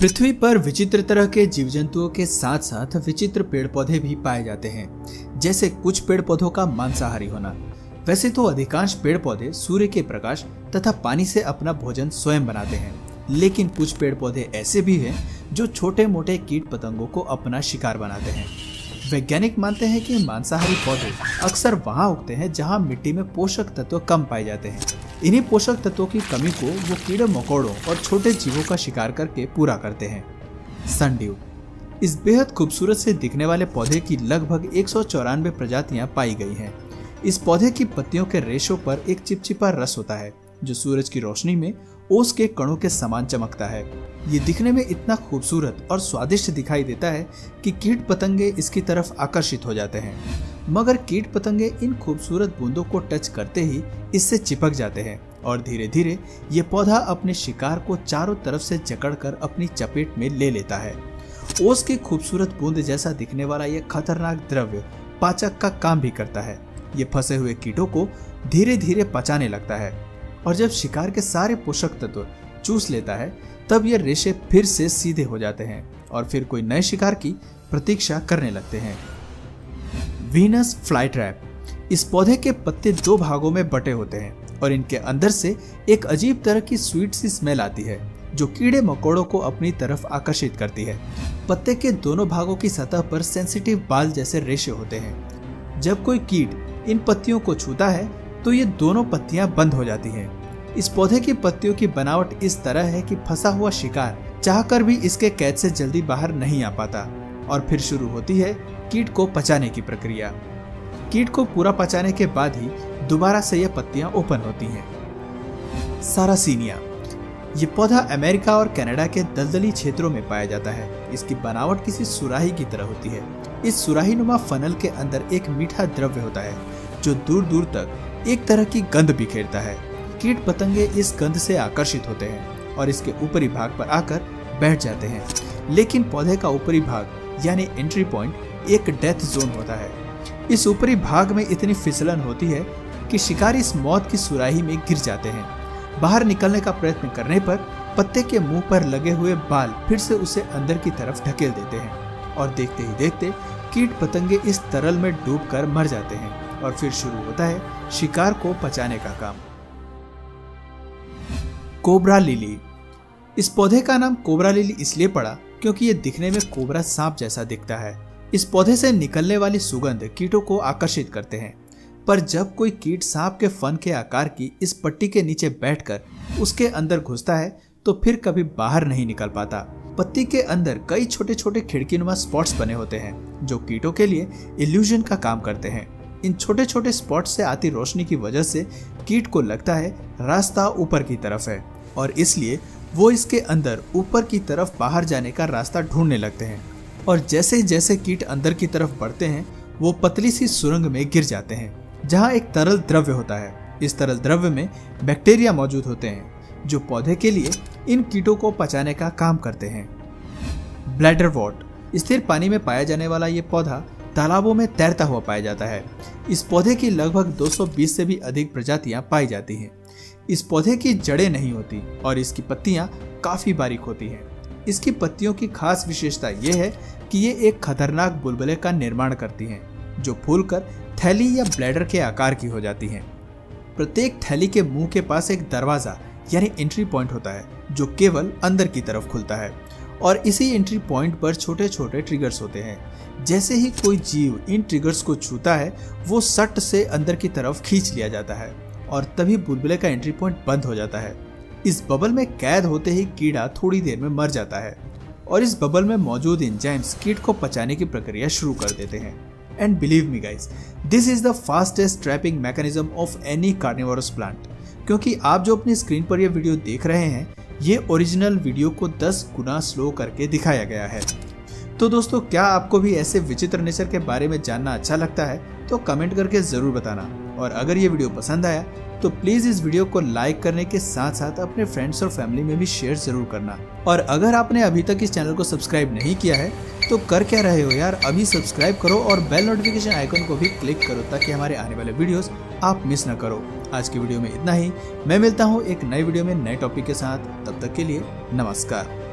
पृथ्वी पर विचित्र तरह के जीव जंतुओं के साथ साथ विचित्र पेड़ पौधे भी पाए जाते हैं, जैसे कुछ पेड़ पौधों का मांसाहारी होना। वैसे तो अधिकांश पेड़ पौधे सूर्य के प्रकाश तथा पानी से अपना भोजन स्वयं बनाते हैं, लेकिन कुछ पेड़ पौधे ऐसे भी हैं जो छोटे मोटे कीट पतंगों को अपना शिकार बनाते हैं। वैज्ञानिक मानते हैं कि मांसाहारी पौधे अक्सर वहां उगते हैं जहां मिट्टी में पोषक तत्व कम पाए जाते हैं। इन्हीं पोषक तत्वों की कमी को वो कीड़े मकोड़ों और छोटे जीवों का शिकार करके पूरा करते हैं। सनड्यू इस बेहद खूबसूरत से दिखने वाले पौधे की लगभग 194 प्रजातियां पाई गई हैं। इस पौधे की पत्तियों के रेशों पर एक चिपचिपा रस होता है जो सूरज की रोशनी में ओस के कणों के समान चमकता है। ये दिखने में इतना खूबसूरत और स्वादिष्ट दिखाई देता है कि कीट पतंगे इसकी तरफ आकर्षित हो जाते हैं, मगर कीट पतंगे इन खूबसूरत बूंदों को टच करते ही इससे चिपक जाते हैं और धीरे धीरे ये पौधा अपने शिकार को चारों तरफ से जकड़कर अपनी चपेट में ले लेता है। ओस की खूबसूरत बूंद जैसा दिखने वाला यह खतरनाक द्रव्य पाचक का काम भी करता है। ये फंसे हुए कीटों को धीरे धीरे पचाने लगता है और जब शिकार के सारे पोषक तत्व चूस लेता है तब ये रेशे फिर से सीधे हो जाते हैं और फिर कोई नए शिकार की प्रतीक्षा करने लगते हैं। वीनस फ्लाईट्रैप इस पौधे के पत्ते दो भागों में बटे होते हैं और इनके अंदर से एक अजीब तरह की स्वीट सी स्मेल आती है जो कीड़े मकोड़ों को अपनी तरफ आकर्षित करती है। पत्ते के दोनों भागों की सतह पर सेंसिटिव बाल जैसे रेशे होते हैं। जब कोई कीट इन पत्तियों को छूता है तो ये दोनों पत्तियां बंद हो जाती हैं। इस पौधे की पत्तियों की बनावट इस तरह है कि फंसा हुआ शिकार चाहकर भी इसके कैद से जल्दी बाहर नहीं आ पाता और फिर शुरू होती है कीट को पचाने की प्रक्रिया। कीट को पूरा पचाने के बाद ही दोबारा से ये पत्तियां ओपन होती हैं। सारासीनिया ये पौधा अमेरिका और कनाडा के दलदली क्षेत्रों में पाया जाता है। इसकी बनावट किसी सुराही की तरह होती है। इस सुराही नुमा फनल के अंदर एक मीठा द्रव्य होता है जो दूर दूर तक एक तरह की गंध बिखेरता है। कीट पतंगे इस गंध से आकर्षित होते हैं और इसके ऊपरी भाग पर आकर बैठ जाते हैं, लेकिन पौधे का ऊपरी भाग यानी एंट्री पॉइंट एक डेथ जोन होता है। इस ऊपरी भाग में इतनी फिसलन होती है कि शिकारी इस मौत की सुराही में गिर जाते हैं। बाहर निकलने का प्रयत्न करने पर पत्ते के मुंह पर लगे हुए बाल फिर से उसे अंदर की तरफ ढकेल देते हैं और देखते ही देखते कीट पतंगे इस तरल में डूबकर मर जाते हैं और फिर शुरू होता है शिकार को पचाने का काम। कोबरा लिली इस पौधे का नाम कोबरा लिली इसलिए पड़ा क्योंकि ये दिखने में कोबरा सांप जैसा दिखता है। इस पौधे से निकलने वाली सुगंध कीटों को आकर्षित करते हैं, पर जब कोई कीट सांप के फन के आकार की इस पट्टी के नीचे बैठकर उसके अंदर घुसता है तो फिर कभी बाहर नहीं निकल पाता। पत्ती के अंदर कई छोटे छोटे खिड़कीनुमा स्पॉट्स बने होते हैं जो कीटों के लिए इल्यूजन का काम करते हैं। इन छोटे छोटे स्पॉट से आती रोशनी की वजह से कीट को लगता है रास्ता ऊपर की तरफ है और इसलिए वो इसके अंदर ऊपर की तरफ बाहर जाने का रास्ता ढूंढने लगते हैं और जैसे जैसे कीट अंदर की तरफ बढ़ते हैं वो पतली सी सुरंग में गिर जाते हैं जहां एक तरल द्रव्य होता है। इस तरल द्रव्य में बैक्टीरिया मौजूद होते हैं जो पौधे के लिए इन कीटों को पचाने का काम करते हैं। ब्लैडरवॉर्ट स्थिर पानी में पाया जाने वाला ये पौधा तालाबों में तैरता हुआ पाया जाता है। इस पौधे की लगभग 220 से भी अधिक प्रजातियां पाई जाती हैं। इस पौधे की जड़ें नहीं होती और इसकी पत्तियां काफी बारीक होती हैं। इसकी पत्तियों की खास विशेषता यह है कि ये एक खतरनाक बुलबुले का निर्माण करती हैं जो फूलकर थैली या ब्लैडर के आकार की हो जाती हैं। प्रत्येक थैली के मुंह के पास एक दरवाजा यानी एंट्री पॉइंट होता है जो केवल अंदर की तरफ खुलता है और इसी एंट्री पॉइंट पर छोटे छोटे ट्रिगर्स होते हैं। जैसे ही कोई जीव इन ट्रिगर्स को छूता है वो सट से अंदर की तरफ खींच लिया जाता है और तभी बुलबुले का एंट्री पॉइंट बंद हो जाता है। इस बबल में कैद होते ही कीड़ा थोड़ी देर में मर जाता है और इस बबल में मौजूद एंजाइम्स कीट को पचाने की प्रक्रिया शुरू कर देते हैं। And believe me guys, this is the fastest trapping mechanism of any carnivorous plant. क्योंकि आप जो अपनी स्क्रीन पर यह वीडियो देख रहे हैं ये ओरिजिनल वीडियो को 10 गुना स्लो करके दिखाया गया है। तो दोस्तों, क्या आपको भी ऐसे विचित्र नेचर के बारे में जानना अच्छा लगता है तो कमेंट करके जरूर बताना। और अगर ये वीडियो पसंद आया तो प्लीज इस वीडियो को लाइक करने के साथ साथ अपने फ्रेंड्स और फैमिली में भी शेयर जरूर करना। और अगर आपने अभी तक इस चैनल को सब्सक्राइब नहीं किया है तो कर क्या रहे हो यार, अभी सब्सक्राइब करो और बेल नोटिफिकेशन आइकन को भी क्लिक करो ताकि हमारे आने वाले वीडियोस आप मिस न करो। आज की वीडियो में इतना ही। मैं मिलता हूँ एक नई वीडियो में नए टॉपिक के साथ। तब तक के लिए नमस्कार।